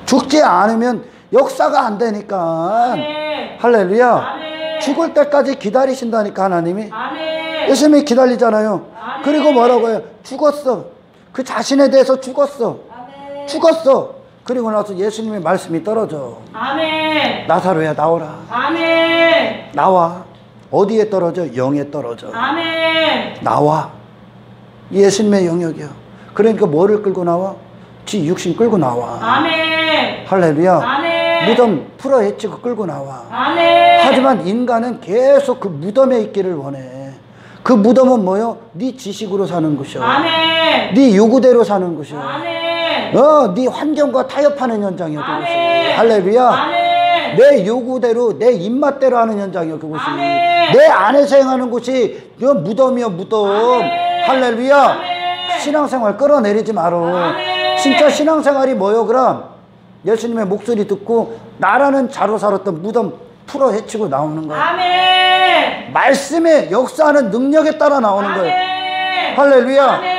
S1: 죽지 않으면 역사가 안 되니까.
S2: 아멘.
S1: 할렐루야.
S2: 아멘.
S1: 죽을 때까지 기다리신다니까 하나님이.
S2: 아멘.
S1: 예수님이 기다리잖아요.
S2: 아멘.
S1: 그리고 뭐라고 해요? 죽었어. 그 자신에 대해서 죽었어.
S2: 아멘.
S1: 죽었어. 그리고 나서 예수님의 말씀이 떨어져.
S2: 아멘.
S1: 나사로야 나오라.
S2: 아멘.
S1: 나와. 어디에 떨어져? 영에 떨어져.
S2: 아멘.
S1: 나와. 예수님의 영역이야. 그러니까 뭐를 끌고 나와? 지 육신 끌고 나와.
S2: 아멘.
S1: 할렐루야.
S2: 아멘.
S1: 무덤 풀어 헤치고 끌고 나와.
S2: 아멘.
S1: 하지만 인간은 계속 그 무덤에 있기를 원해. 그 무덤은 뭐요? 네 지식으로 사는 곳이야.
S2: 아멘.
S1: 네 요구대로 사는 곳이야.
S2: 아멘.
S1: 네 환경과 타협하는 현장이야 그것이.
S2: 아멘.
S1: 할렐루야.
S2: 아멘.
S1: 내 요구대로 내 입맛대로 하는 현장이야 그것이.
S2: 아멘.
S1: 내 안에서 행하는 곳이 무덤이야 무덤.
S2: 아멘.
S1: 할렐루야.
S2: 아멘.
S1: 신앙생활 끌어내리지 마라.
S2: 아멘.
S1: 진짜 신앙생활이 뭐요 그럼? 예수님의 목소리 듣고 나라는 자로 살았던 무덤 풀어 헤치고 나오는 거야.
S2: 아멘.
S1: 말씀에 역사하는 능력에 따라 나오는 거예요.
S2: 아멘.
S1: 할렐루야.
S2: 아멘.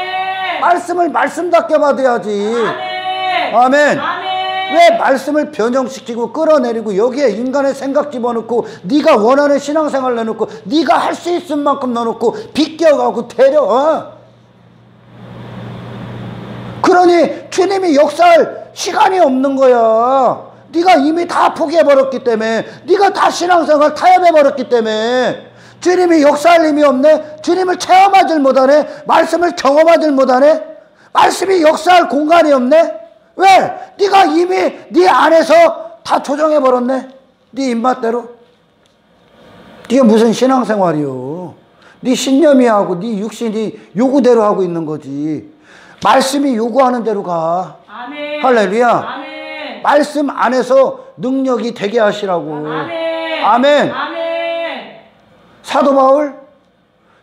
S1: 말씀을 말씀답게 받아야지.
S2: 아멘.
S1: 아멘.
S2: 아멘.
S1: 왜 말씀을 변형시키고 끌어내리고 여기에 인간의 생각 집어넣고 네가 원하는 신앙생활 내놓고 네가 할 수 있을 만큼 넣어놓고 비껴가고 데려. 그러니 주님이 역사할 시간이 없는 거야. 네가 이미 다 포기해버렸기 때문에, 네가 다 신앙생활 타협해버렸기 때문에 주님이 역사할 힘이 없네. 주님을 체험하질 못하네. 말씀을 경험하질 못하네. 말씀이 역사할 공간이 없네. 왜? 네가 이미 네 안에서 다 조정해버렸네. 네 입맛대로. 이게 무슨 신앙생활이요? 네 신념이 하고 네 육신이 요구대로 하고 있는 거지. 말씀이 요구하는 대로 가.
S2: 아멘.
S1: 할렐루야.
S2: 아멘.
S1: 말씀 안에서 능력이 되게 하시라고.
S2: 아멘.
S1: 아멘.
S2: 아멘.
S1: 사도 바울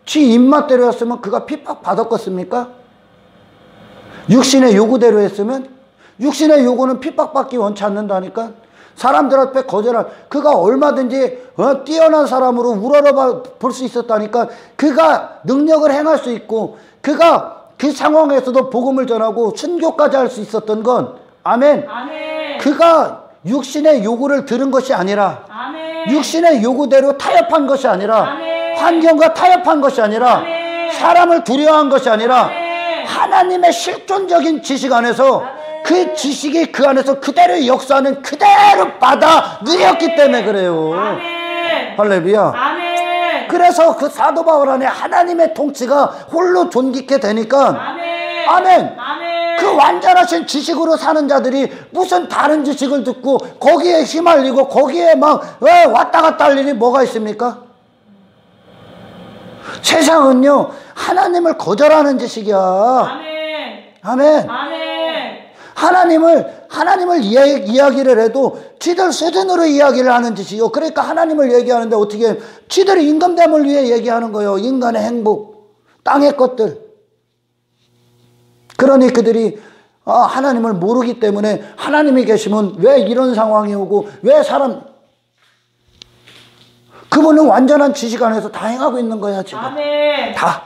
S1: 지 입맛대로 했으면 그가 핍박 받았겠습니까? 육신의 요구대로 했으면, 육신의 요구는 핍박받기 원치 않는다니까. 사람들 앞에 거절할, 그가 얼마든지 뛰어난 사람으로 우러러 볼 수 있었다니까. 그가 능력을 행할 수 있고 그가 그 상황에서도 복음을 전하고 순교까지 할 수 있었던 건, 아멘.
S2: 아멘.
S1: 그가 육신의 요구를 들은 것이 아니라
S2: 아멘.
S1: 육신의 요구대로 타협한 것이 아니라,
S2: 아멘.
S1: 환경과 타협한 것이 아니라,
S2: 아멘.
S1: 사람을 두려워한 것이 아니라,
S2: 아멘.
S1: 하나님의 실존적인 지식 안에서
S2: 아멘.
S1: 그 지식이 그 안에서 그대로 역사하는 그대로 받아 누렸기 때문에 그래요.
S2: 아멘.
S1: 할렐루야.
S2: 아멘.
S1: 그래서 그 사도 바울 안에 하나님의 통치가 홀로 존귀케 되니까,
S2: 아멘.
S1: 아멘.
S2: 아멘.
S1: 그 완전하신 지식으로 사는 자들이 무슨 다른 지식을 듣고 거기에 휘말리고 거기에 막 왔다 갔다 할 일이 뭐가 있습니까? 세상은요 하나님을 거절하는 지식이야.
S2: 아멘.
S1: 아멘.
S2: 아멘.
S1: 하나님을 이야기를 해도 지들 수준으로 이야기를 하는 짓이요. 그러니까 하나님을 얘기하는데 어떻게 지들이 임금됨을 위해 얘기하는 거예요. 인간의 행복, 땅의 것들. 그러니 그들이 하나님을 모르기 때문에 하나님이 계시면 왜 이런 상황이 오고 왜 그분은 완전한 지식 안에서 다 행하고 있는 거야 지금.
S2: 아멘.
S1: 다.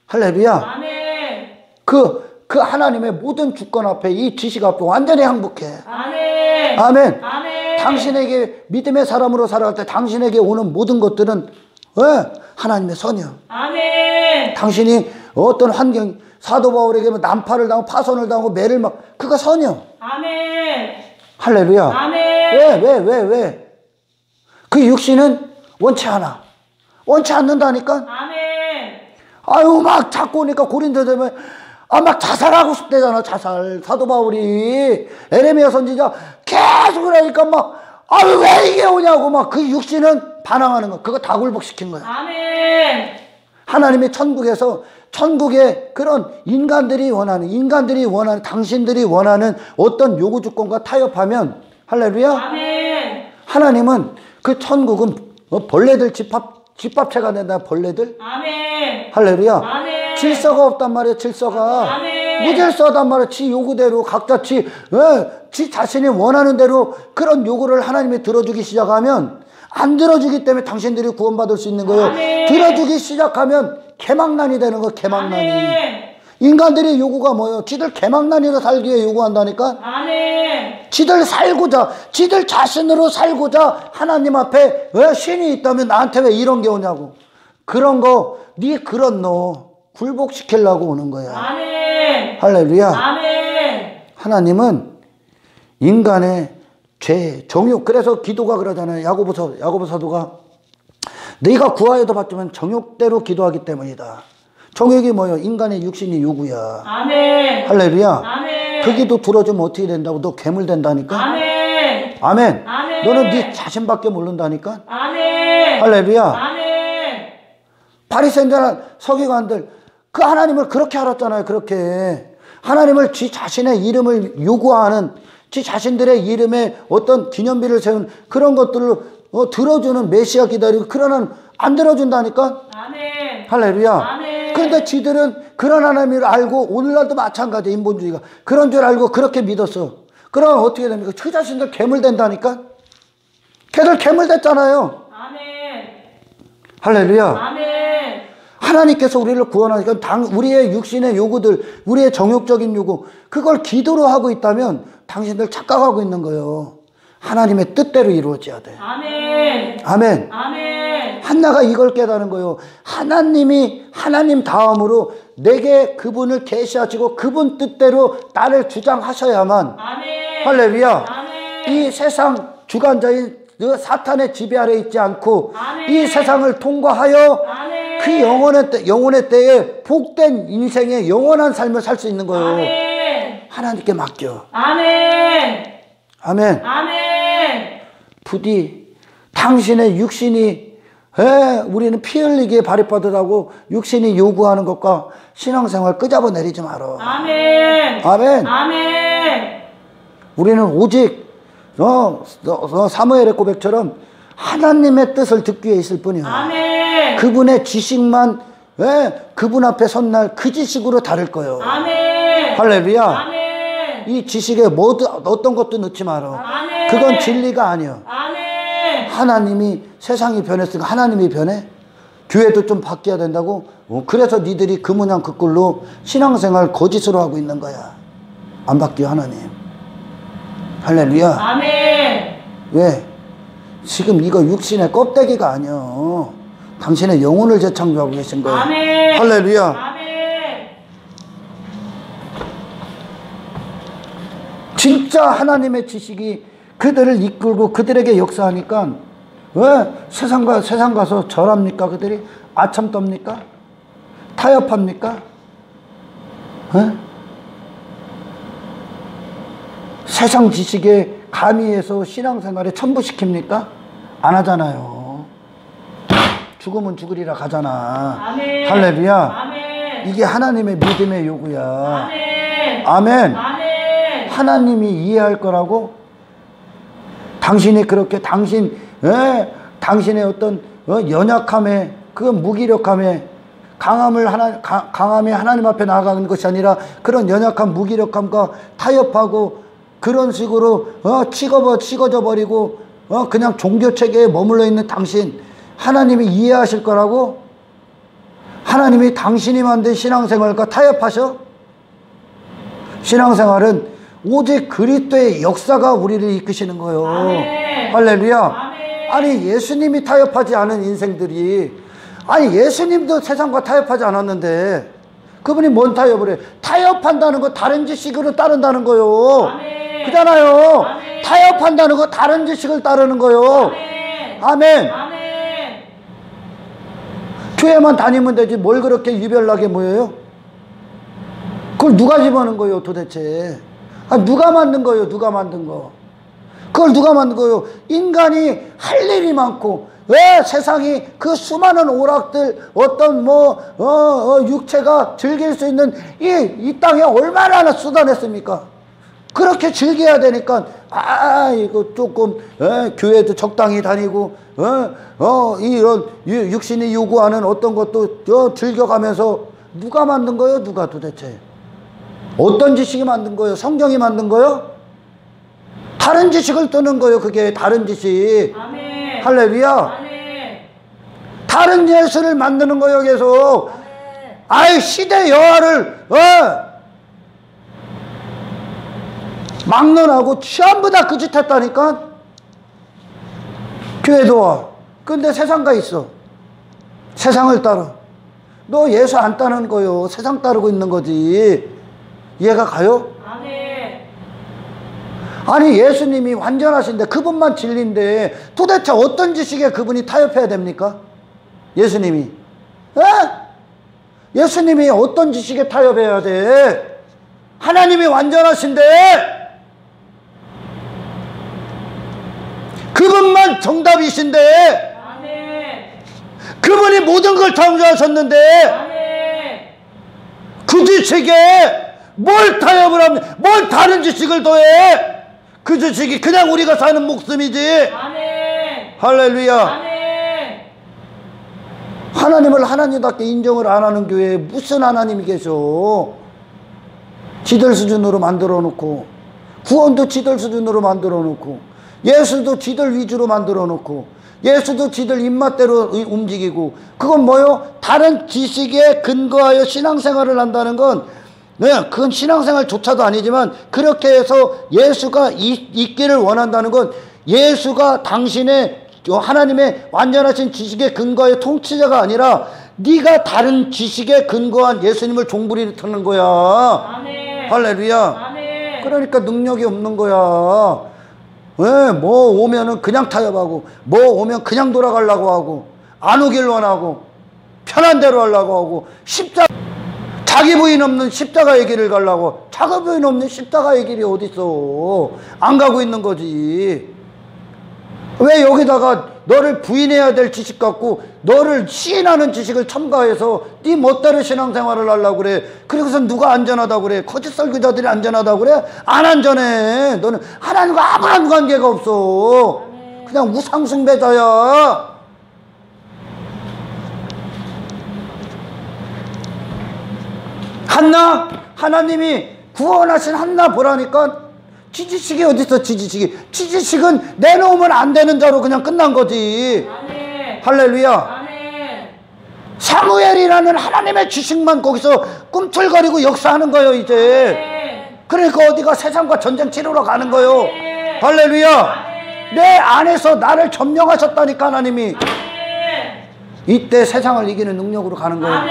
S1: 할렐루야.
S2: 아멘.
S1: 그 하나님의 모든 주권 앞에 이 지식 앞에 완전히 항복해.
S2: 아멘.
S1: 아멘.
S2: 아멘.
S1: 당신에게 믿음의 사람으로 살아갈 때 당신에게 오는 모든 것들은 하나님의 선이요.
S2: 아멘.
S1: 당신이 어떤 환경, 사도 바울에게 난파를 당하고 파손을 당하고 매를 그거 선이요.
S2: 아멘.
S1: 할렐루야.
S2: 아멘.
S1: 왜? 그 육신은 원치 않아. 원치 않는다니까.
S2: 아멘.
S1: 아유 막 자꾸 오니까 고린도 되면 막 자살하고 싶대잖아. 자살. 사도 바울이 에레미야 선지자 계속 그러니까 아유 왜 이게 오냐고 그 육신은 반항하는 거. 그거 다 굴복시킨 거야.
S2: 아멘.
S1: 하나님이 천국에 그런 인간들이 원하는 당신들이 원하는 어떤 요구 조건과 타협하면 할렐루야.
S2: 아멘.
S1: 하나님은 그 천국은 벌레들 집합체가 된다. 벌레들.
S2: 아멘.
S1: 할렐루야.
S2: 아멘.
S1: 질서가 없단 말이야. 질서가.
S2: 아멘.
S1: 무질서하단 말이야. 지 요구대로 각자 지 자신이 원하는 대로 그런 요구를 하나님이 들어주기 시작하면 안 들어주기 때문에 당신들이 구원받을 수 있는 거예요.
S2: 아멘.
S1: 들어주기 시작하면 개망난이 되는 거. 개망난이.
S2: 아멘.
S1: 인간들의 요구가 뭐예요? 지들 개망난이로 살기 위해 요구한다니까.
S2: 아멘.
S1: 지들 자신으로 살고자 하나님 앞에 왜 신이 있다면 나한테 왜 이런 게 오냐고. 그런 거 그런 너 굴복시키려고 오는 거야.
S2: 아멘.
S1: 할렐루야.
S2: 아멘.
S1: 하나님은 인간의 죄, 정욕. 그래서 기도가 그러잖아요. 야고보 사도가 네가 구하여도 받지만 정욕대로 기도하기 때문이다. 정욕이 뭐예요? 인간의 육신이 요구야.
S2: 아멘.
S1: 할렐루야.
S2: 아멘.
S1: 그 기도 들어주면 어떻게 된다고? 너 괴물 된다니까.
S2: 아멘.
S1: 아멘.
S2: 아멘.
S1: 너는 네 자신밖에 모른다니까.
S2: 아멘.
S1: 할렐루야.
S2: 아멘.
S1: 바리새인들, 서기관들 그 하나님을 그렇게 알았잖아요. 그렇게 하나님을 지 자신의 이름을 요구하는, 지 자신들의 이름에 어떤 기념비를 세운 그런 것들을 들어주는 메시아 기다리고, 그러나 안 들어준다니까.
S2: 아멘.
S1: 할렐루야.
S2: 아멘.
S1: 그런데 지들은 그런 하나님을 알고, 오늘날도 마찬가지야. 인본주의가 그런 줄 알고 그렇게 믿었어. 그러면 어떻게 됩니까? 그 자신들 괴물 된다니까. 걔들 괴물 됐잖아요.
S2: 아멘.
S1: 할렐루야.
S2: 아멘.
S1: 하나님께서 우리를 구원하니까 우리의 육신의 요구들, 우리의 정욕적인 요구, 그걸 기도로 하고 있다면 당신들 착각하고 있는 거예요. 하나님의 뜻대로 이루어져야 돼.
S2: 아멘.
S1: 아멘.
S2: 아멘.
S1: 한나가 이걸 깨달은 거예요. 하나님 다음으로 내게 그분을 계시하시고 그분 뜻대로 나를 주장하셔야만.
S2: 아멘.
S1: 할렐루야.
S2: 아멘.
S1: 이 세상 주관자인 그 사탄의 지배 아래 있지 않고
S2: 아멘.
S1: 이 세상을 통과하여
S2: 아멘.
S1: 그 영혼의 때에 복된 인생의 영원한 삶을 살 수 있는 거예요.
S2: 아멘.
S1: 하나님께 맡겨.
S2: 아멘.
S1: 아멘.
S2: 아멘.
S1: 부디 당신의 육신이 우리는 피 흘리기에 발입받으라고 육신이 요구하는 것과 신앙생활 끄잡아 내리지 마라.
S2: 아멘.
S1: 아멘.
S2: 아멘.
S1: 우리는 오직 사무엘의 고백처럼 하나님의 뜻을 듣기 위해 있을 뿐이야.
S2: 아멘.
S1: 그분의 지식만 그분 앞에 선 날 그 지식으로 다를 거예요.
S2: 아멘.
S1: 할렐루야.
S2: 아멘.
S1: 이 지식에 어떤 것도 넣지 마라.
S2: 아멘.
S1: 그건 진리가 아니야.
S2: 아멘.
S1: 하나님이, 세상이 변했으니까 하나님이 변해? 교회도 좀 바뀌어야 된다고? 그래서 니들이 그 모양 그 꼴로 신앙생활 거짓으로 하고 있는 거야. 안 바뀌어 하나님. 할렐루야.
S2: 아멘.
S1: 왜? 지금 이거 육신의 껍데기가 아니요. 당신의 영혼을 재창조하고 계신 거예요.
S2: 아멘.
S1: 할렐루야.
S2: 아멘.
S1: 진짜 하나님의 지식이 그들을 이끌고 그들에게 역사하니까 왜 세상 가서 절합니까? 그들이 아참 떱니까? 타협합니까? 세상 지식에 가미해서 신앙생활에 첨부시킵니까? 안 하잖아요. 죽으면 죽으리라 가잖아.
S2: 아멘.
S1: 할렐루야.
S2: 아멘.
S1: 이게 하나님의 믿음의 요구야.
S2: 아멘.
S1: 아멘.
S2: 아멘.
S1: 하나님이 이해할 거라고? 당신이 그렇게 당신의 어떤 연약함에 그 무기력함에 강함이 하나님 앞에 나아가는 것이 아니라 그런 연약함, 무기력함과 타협하고 그런 식으로 치거져 버리고 그냥 종교체계에 머물러 있는 당신, 하나님이 이해하실 거라고? 하나님이 당신이 만든 신앙생활과 타협하셔? 신앙생활은 오직 그리스도의 역사가 우리를 이끄시는 거예요.
S2: 아멘.
S1: 할렐루야.
S2: 아멘.
S1: 아니 예수님이 타협하지 않은 인생들이, 아니 예수님도 세상과 타협하지 않았는데 그분이 뭔 타협을 해? 타협한다는 거 다른 지식으로 따른다는 거요.
S2: 아멘.
S1: 그잖아요.
S2: 아멘.
S1: 타협한다는 거 다른 지식을 따르는 거요.
S2: 아멘.
S1: 아멘.
S2: 아멘.
S1: 교회만 다니면 되지 뭘 그렇게 유별나게 모여요? 그걸 누가 집어넣은 거예요 도대체? 누가 만든 거예요? 누가 만든 거? 그걸 누가 만든 거예요? 인간이 할 일이 많고 왜 세상이 그 수많은 오락들 어떤 육체가 즐길 수 있는 이 땅에 얼마나 쏟아냈습니까? 그렇게 즐겨야 되니까 이거 조금 교회도 적당히 다니고 이런 육신이 요구하는 어떤 것도 즐겨가면서 누가 만든 거예요? 누가 도대체? 어떤 지식이 만든 거예요? 성경이 만든 거예요? 다른 지식을 뜨는 거예요. 그게 다른 지식.
S2: 아멘.
S1: 할렐루야.
S2: 아멘.
S1: 다른 예수를 만드는 거예요. 계속. 아유 시대 여하를 막론하고 전부 다 그 짓 했다니까. 교회도 와. 근데 세상 가 있어. 세상을 따라. 너 예수 안 따르는 거요. 세상 따르고 있는 거지. 이해가 가요?
S2: 아멘.
S1: 아니 예수님이 완전하신데 그분만 진리인데 도대체 어떤 지식에 그분이 타협해야 됩니까? 예수님이. 예수님이 어떤 지식에 타협해야 돼? 하나님이 완전하신데 그분만 정답이신데
S2: 아멘.
S1: 그분이 모든 걸 창조하셨는데
S2: 아멘.
S1: 그 지식에 뭘 타협을 하면 뭘 다른 지식을 더해? 그 지식이 그냥 우리가 사는 목숨이지.
S2: 아멘.
S1: 할렐루야.
S2: 아멘.
S1: 하나님을 하나님답게 인정을 안 하는 교회에 무슨 하나님이 계셔? 지들 수준으로 만들어 놓고 구원도 지들 수준으로 만들어 놓고 예수도 지들 위주로 만들어 놓고 예수도 지들 입맛대로 움직이고 그건 뭐요? 다른 지식에 근거하여 신앙생활을 한다는 건 그건 신앙생활조차도 아니지만 그렇게 해서 예수가 있기를 원한다는 건 예수가 당신의 하나님의 완전하신 지식에 근거하여 통치자가 아니라 네가 다른 지식에 근거한 예수님을 종부리는 거야.
S2: 아멘.
S1: 할렐루야.
S2: 아멘.
S1: 그러니까 능력이 없는 거야. 뭐 오면은 그냥 타협하고 뭐 오면 그냥 돌아가려고 하고 안 오길 원하고 편한 대로 하려고 하고 자기 부인 없는 십자가의 길을 가려고. 자기 부인 없는 십자가의 길이 어딨어. 안 가고 있는 거지. 왜 여기다가 너를 부인해야 될 지식 갖고 너를 시인하는 지식을 첨가해서 네 멋대로 신앙생활을 하려고 그래. 그리고서 누가 안전하다고 그래? 거짓 설교자들이 안전하다고 그래? 안 안전해. 너는 하나님과 아무런 관계가 없어. 그냥 우상숭배자야. 하나님이 구원하신 한나 보라니까 지지식이 어딨어. 지지식은 내놓으면 안 되는 자로 그냥 끝난 거지.
S2: 아멘.
S1: 할렐루야.
S2: 아멘.
S1: 사무엘이라는 하나님의 지식만 거기서 꿈틀거리고 역사하는 거예요 이제.
S2: 아멘.
S1: 그러니까 어디가 세상과 전쟁 치르러 가는 거예요.
S2: 아멘.
S1: 할렐루야.
S2: 아멘.
S1: 내 안에서 나를 점령하셨다니까 하나님이. 이때 세상을 이기는 능력으로 가는 거예요.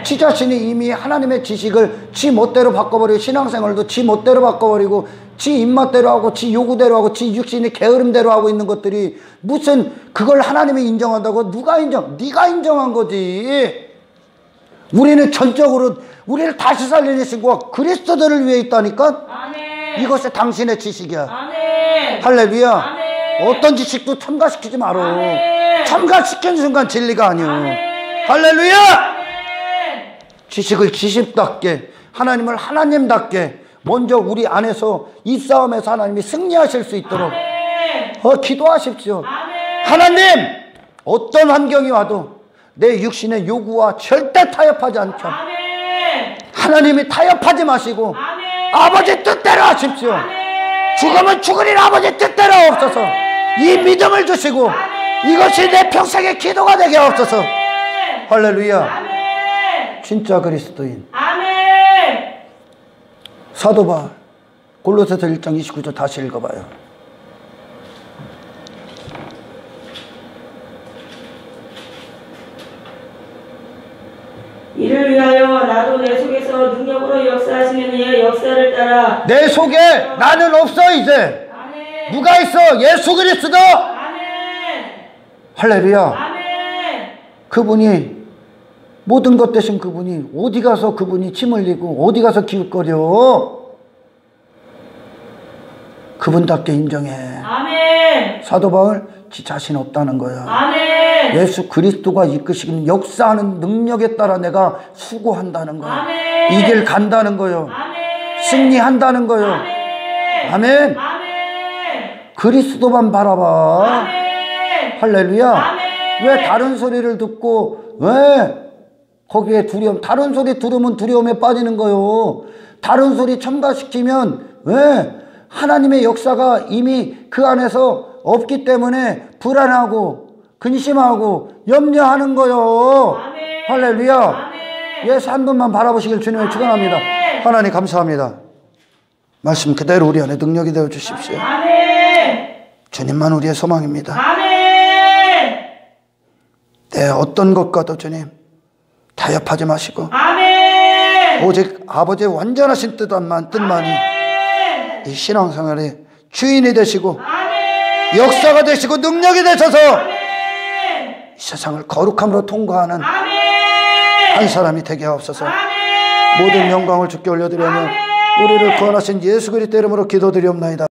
S1: 지 자신이 이미 하나님의 지식을 지 멋대로 바꿔버리고, 신앙생활도 지 멋대로 바꿔버리고, 지 입맛대로 하고, 지 요구대로 하고, 지 육신의 게으름대로 하고 있는 것들이 무슨 그걸 하나님이 인정한다고? 누가 인정? 네가 인정한 거지. 우리는 전적으로 우리를 다시 살리는 신구가 그리스도들을 위해 있다니까. 이것이 당신의 지식이야. 할렐루야. 어떤 지식도 첨가시키지 마라. 첨가시키는 순간 진리가 아니오. 할렐루야. 지식을 지식답게, 하나님을 하나님답게 먼저 우리 안에서 이 싸움에서 하나님이 승리하실 수 있도록 기도하십시오. 하나님, 어떤 환경이 와도 내 육신의 요구와 절대 타협하지 않게 하나님이 타협하지 마시고 아버지 뜻대로 하십시오. 죽으면 죽으리 아버지 뜻대로 없어서 이 믿음을 주시고 이것이 내 평생의 기도가 되게 없어서. 할렐루야. 진짜 그리스도인. 사도 바울 골로새서 1장 29절 다시 읽어봐요.
S2: 이를 위하여 나도 내 속에서 능력으로 역사하시는 이의 역사를 따라.
S1: 내 속에 나는 없어 이제.
S2: 아멘.
S1: 누가 있어? 예수 그리스도.
S2: 아멘.
S1: 할렐루야.
S2: 아멘.
S1: 그분이 모든 것 대신 그분이 어디 가서 그분이 침 흘리고 어디 가서 기웃거려. 그분답게 인정해.
S2: 아멘.
S1: 사도 바울 지 자신 없다는 거야.
S2: 아멘.
S1: 예수 그리스도가 이끄시는 역사하는 능력에 따라 내가 수고한다는 거야.
S2: 아멘.
S1: 이 길 간다는 거요.
S2: 아멘.
S1: 승리한다는 거요.
S2: 아멘.
S1: 아멘.
S2: 아멘.
S1: 그리스도만 바라봐.
S2: 아멘.
S1: 할렐루야.
S2: 아멘.
S1: 왜 다른 소리를 듣고 왜 거기에 두려움, 다른 소리 들으면 두려움에 빠지는 거요. 다른 소리 첨가시키면 왜 하나님의 역사가 이미 그 안에서 없기 때문에 불안하고 근심하고 염려하는 거요.
S2: 아멘.
S1: 할렐루야.
S2: 아멘.
S1: 예수 한 분만 바라보시길 주님을 축원합니다. 하나님 감사합니다. 말씀 그대로 우리 안에 능력이 되어 주십시오.
S2: 아멘.
S1: 주님만 우리의 소망입니다.
S2: 아멘.
S1: 네, 어떤 것과도 주님 타협하지 마시고
S2: 아멘.
S1: 오직 아버지의 완전하신 뜻만이
S2: 아멘.
S1: 이 신앙생활의 주인이 되시고
S2: 아멘.
S1: 역사가 되시고 능력이 되셔서
S2: 아멘.
S1: 이 세상을 거룩함으로 통과하는
S2: 아멘.
S1: 한 사람이 되게 하옵소서.
S2: 아멘.
S1: 모든 영광을 주께 올려드리며 우리를 구원하신 예수 그리스도 이름으로 기도드리옵나이다.